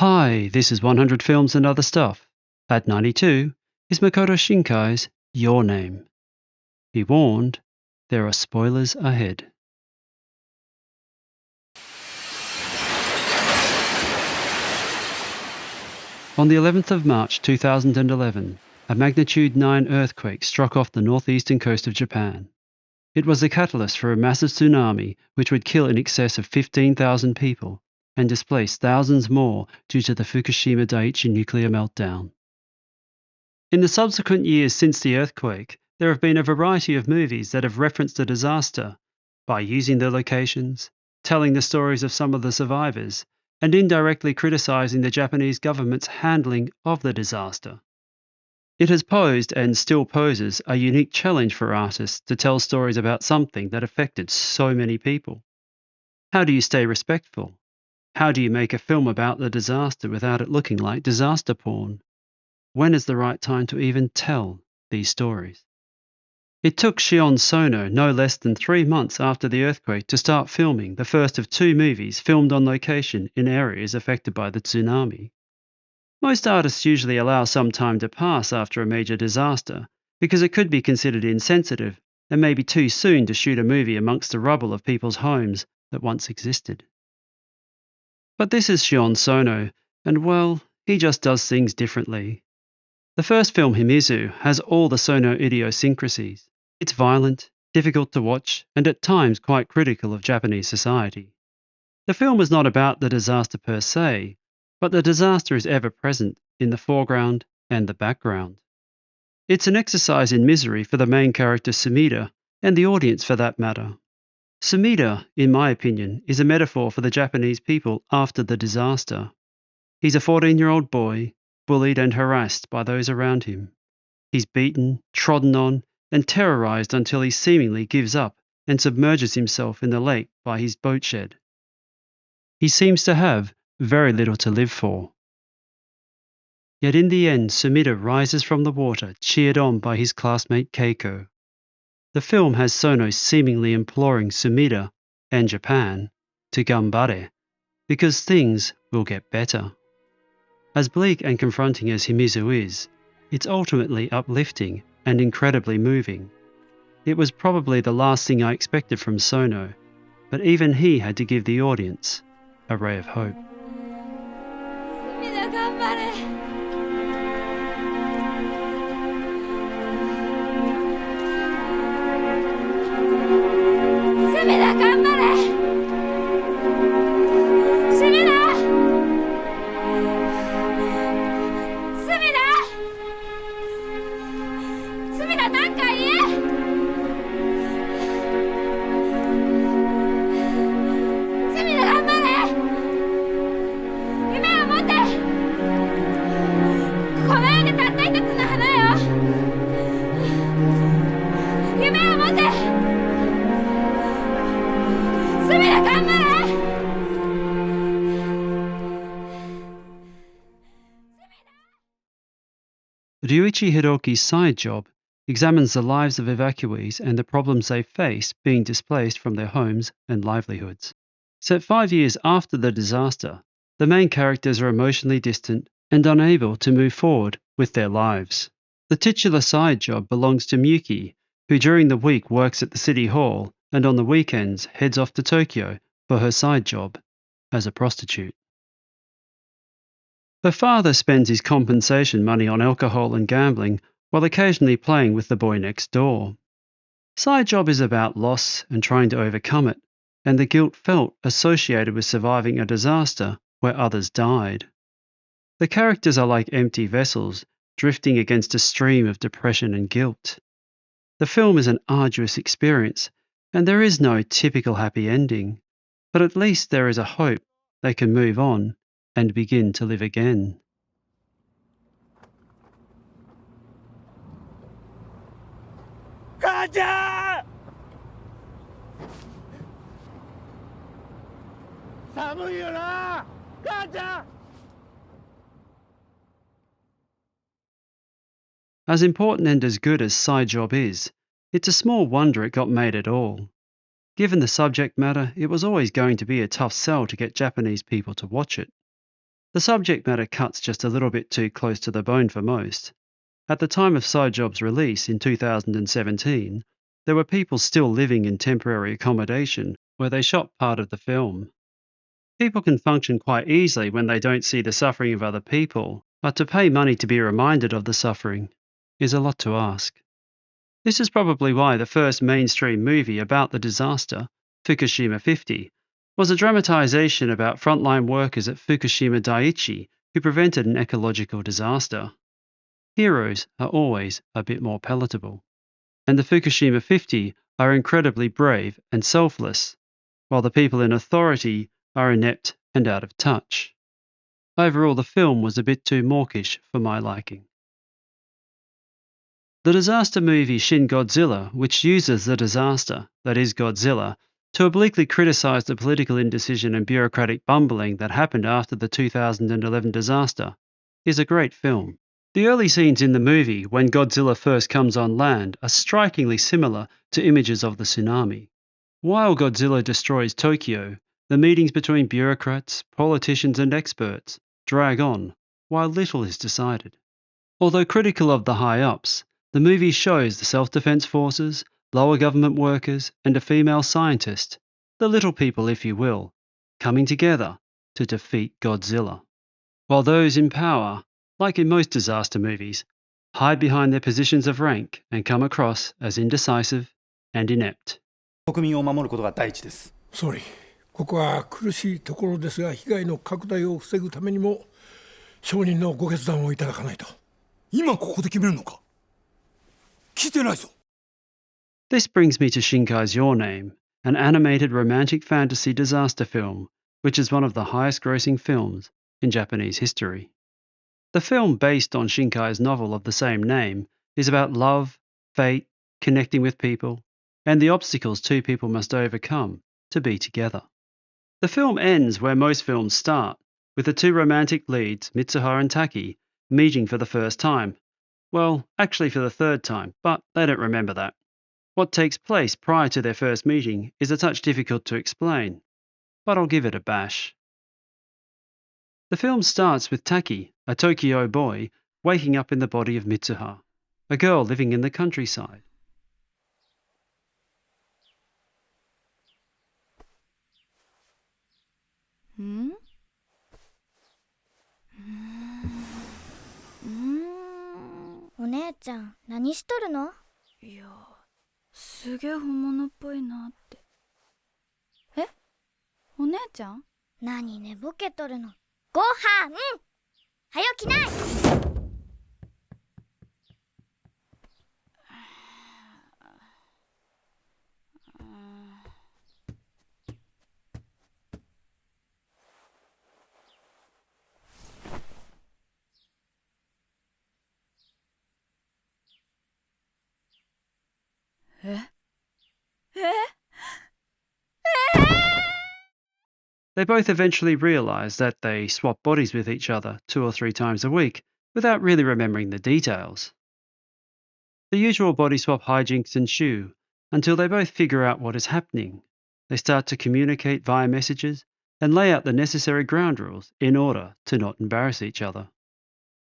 Hi, this is 100 Films and Other Stuff. At 92 is Makoto Shinkai's Your Name. Be warned, there are spoilers ahead. On the 11th of March 2011, a magnitude 9 earthquake struck off the northeastern coast of Japan. It was the catalyst for a massive tsunami which would kill in excess of 15,000 people and displace thousands more due to the Fukushima Daiichi nuclear meltdown. In the subsequent years since the earthquake, there have been a variety of movies that have referenced the disaster by using the locations, telling the stories of some of the survivors, and indirectly criticizing the Japanese government's handling of the disaster. It has posed and still poses a unique challenge for artists to tell stories about something that affected so many people. How do you stay respectful? How do you make a film about the disaster without it looking like disaster porn? When is the right time to even tell these stories? It took Shion Sono no less than 3 months after the earthquake to start filming the first of 2 movies filmed on location in areas affected by the tsunami. Most artists usually allow some time to pass after a major disaster because it could be considered insensitive and maybe too soon to shoot a movie amongst the rubble of people's homes that once existed. But this is Shion Sono, and well, he just does things differently. The first film, Himizu, has all the Sono idiosyncrasies. It's violent, difficult to watch, and at times quite critical of Japanese society. The film is not about the disaster per se, but the disaster is ever present in the foreground and the background. It's an exercise in misery for the main character Sumida, and the audience for that matter. Sumida, in my opinion, is a metaphor for the Japanese people after the disaster. He's a 14-year-old boy, bullied and harassed by those around him. He's beaten, trodden on, and terrorized until he seemingly gives up and submerges himself in the lake by his boat shed. He seems to have very little to live for. Yet in the end, Sumida rises from the water, cheered on by his classmate Keiko. The film has Sono seemingly imploring Sumida and Japan to ganbare, because things will get better. As bleak and confronting as Himizu is, it's ultimately uplifting and incredibly moving. It was probably the last thing I expected from Sono, but even he had to give the audience a ray of hope. Sumida, ganbare! Sumida, ganbare! Sumida! Sumida! Sumida, なんか言え! Sumida, 頑張れ! 夢を持って! この世でたった一つの花よ! 夢を持って! Sumida, 頑張れ! Ryuichi Hiroki's side job examines the lives of evacuees and the problems they face being displaced from their homes and livelihoods. Set 5 years after the disaster, the main characters are emotionally distant and unable to move forward with their lives. The titular side job belongs to Miyuki, who during the week works at the city hall and on the weekends heads off to Tokyo for her side job as a prostitute. Her father spends his compensation money on alcohol and gambling while occasionally playing with the boy next door. Side job is about loss and trying to overcome it, and the guilt felt associated with surviving a disaster where others died. The characters are like empty vessels drifting against a stream of depression and guilt. The film is an arduous experience, and there is no typical happy ending, but at least there is a hope they can move on and begin to live again. As important and as good as Side Job is, it's a small wonder it got made at all. Given the subject matter, it was always going to be a tough sell to get Japanese people to watch it. The subject matter cuts just a little bit too close to the bone for most. At the time of Sojob's release in 2017, there were people still living in temporary accommodation where they shot part of the film. People can function quite easily when they don't see the suffering of other people, but to pay money to be reminded of the suffering is a lot to ask. This is probably why the first mainstream movie about the disaster, Fukushima 50, was a dramatization about frontline workers at Fukushima Daiichi who prevented an ecological disaster. Heroes are always a bit more palatable. And the Fukushima 50 are incredibly brave and selfless, while the people in authority are inept and out of touch. Overall, the film was a bit too mawkish for my liking. The disaster movie Shin Godzilla, which uses the disaster, that is Godzilla, to obliquely criticise the political indecision and bureaucratic bumbling that happened after the 2011 disaster, is a great film. The early scenes in the movie, when Godzilla first comes on land, are strikingly similar to images of the tsunami. While Godzilla destroys Tokyo, the meetings between bureaucrats, politicians and experts drag on, while little is decided. Although critical of the high-ups, the movie shows the self-defense forces, lower government workers and a female scientist, the little people if you will, coming together to defeat Godzilla. While those in power, like in most disaster movies, hide behind their positions of rank and come across as indecisive and inept. 国民を守ることが第一です。総理、ここは苦しいところですが、被害の拡大を防ぐためにも承認のご決断をいただかないと。今ここで決めるのか？聞いてないぞ。This brings me to Shinkai's Your Name, an animated romantic fantasy disaster film, which is one of the highest grossing films in Japanese history. The film, based on Shinkai's novel of the same name, is about love, fate, connecting with people, and the obstacles two people must overcome to be together. The film ends where most films start, with the two romantic leads, Mitsuha and Taki, meeting for the first time. Well, actually for the third time, but they don't remember that. What takes place prior to their first meeting is a touch difficult to explain, but I'll give it a bash. The film starts with Taki, a Tokyo boy, waking up in the body of Mitsuha, a girl living in the countryside. Hmm? お姉ちゃん、何しとるの？いや、すげえ本物っぽいなって。え？お姉ちゃん？何寝ぼけとるの？ごはん！はよ来ない！They both eventually realise that they swap bodies with each other 2 or 3 times a week without really remembering the details. The usual body swap hijinks ensue until they both figure out what is happening. They start to communicate via messages and lay out the necessary ground rules in order to not embarrass each other.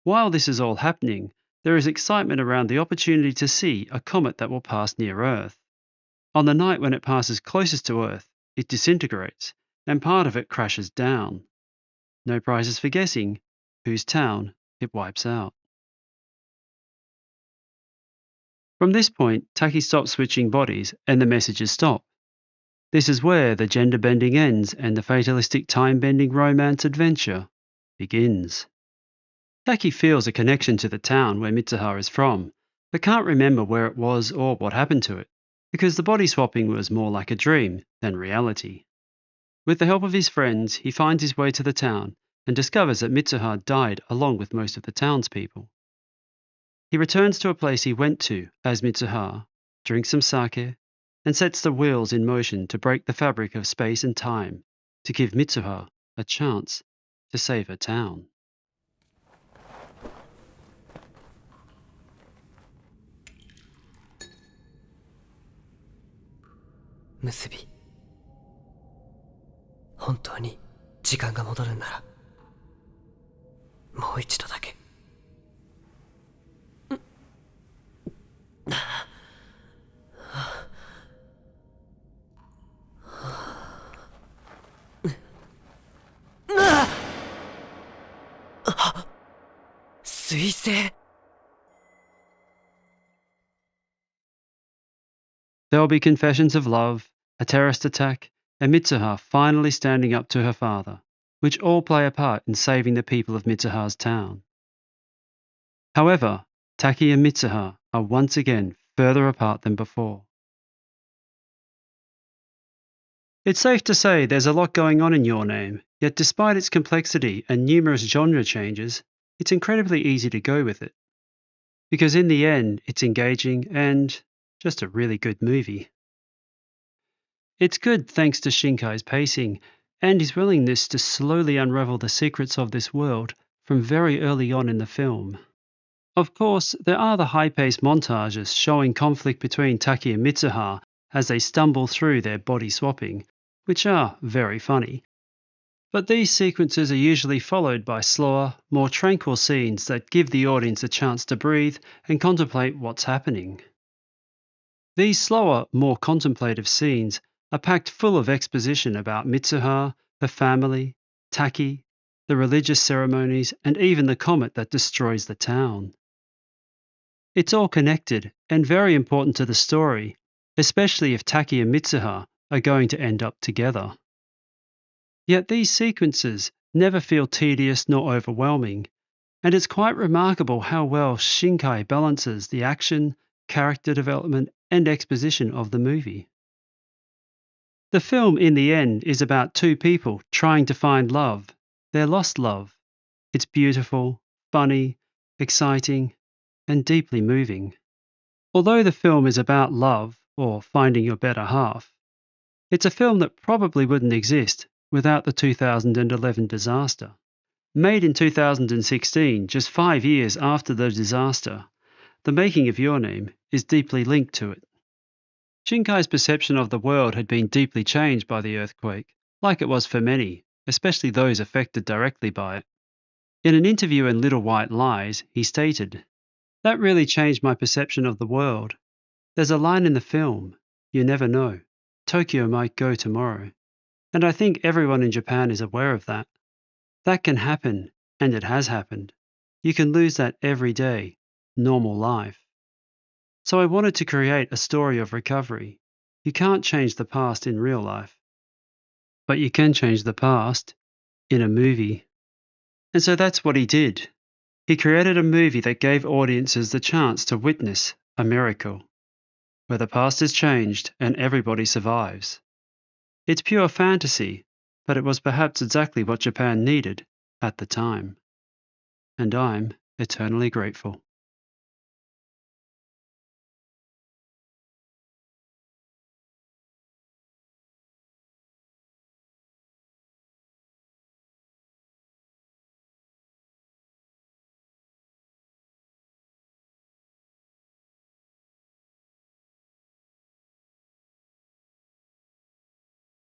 While this is all happening, there is excitement around the opportunity to see a comet that will pass near Earth. On the night when it passes closest to Earth, it disintegrates, and part of it crashes down. No prizes for guessing whose town it wipes out. From this point, Taki stops switching bodies and the messages stop. This is where the gender bending ends and the fatalistic time-bending romance adventure begins. Taki feels a connection to the town where Mitsuha is from, but can't remember where it was or what happened to it, because the body swapping was more like a dream than reality. With the help of his friends, he finds his way to the town and discovers that Mitsuha died along with most of the townspeople. He returns to a place he went to as Mitsuha, drinks some sake, and sets the wheels in motion to break the fabric of space and time to give Mitsuha a chance to save her town. Musubi. 本当に時間が戻るんならもう一度だけ。彗星。There will be confessions of love, a terrorist attack, and Mitsuha finally standing up to her father, which all play a part in saving the people of Mitsuha's town. However, Taki and Mitsuha are once again further apart than before. It's safe to say there's a lot going on in Your Name, yet despite its complexity and numerous genre changes, it's incredibly easy to go with it. Because in the end, it's engaging and just a really good movie. It's good thanks to Shinkai's pacing and his willingness to slowly unravel the secrets of this world from very early on in the film. Of course, there are the high-paced montages showing conflict between Taki and Mitsuha as they stumble through their body swapping, which are very funny. But these sequences are usually followed by slower, more tranquil scenes that give the audience a chance to breathe and contemplate what's happening. These slower, more contemplative scenes are packed full of exposition about Mitsuha, her family, Taki, the religious ceremonies, and even the comet that destroys the town. It's all connected and very important to the story, especially if Taki and Mitsuha are going to end up together. Yet these sequences never feel tedious nor overwhelming, and it's quite remarkable how well Shinkai balances the action, character development, and exposition of the movie. The film, in the end, is about two people trying to find love, their lost love. It's beautiful, funny, exciting, and deeply moving. Although the film is about love, or finding your better half, it's a film that probably wouldn't exist without the 2011 disaster. Made in 2016, just 5 years after the disaster, the making of Your Name is deeply linked to it. Shinkai's perception of the world had been deeply changed by the earthquake, like it was for many, especially those affected directly by it. In an interview in Little White Lies, he stated, "That really changed my perception of the world. There's a line in the film, 'You never know. Tokyo might go tomorrow.' And I think everyone in Japan is aware of that. That can happen, and it has happened. You can lose that every day, normal life. So I wanted to create a story of recovery. You can't change the past in real life, but you can change the past in a movie." And so that's what he did. He created a movie that gave audiences the chance to witness a miracle, where the past is changed and everybody survives. It's pure fantasy, but it was perhaps exactly what Japan needed at the time. And I'm eternally grateful.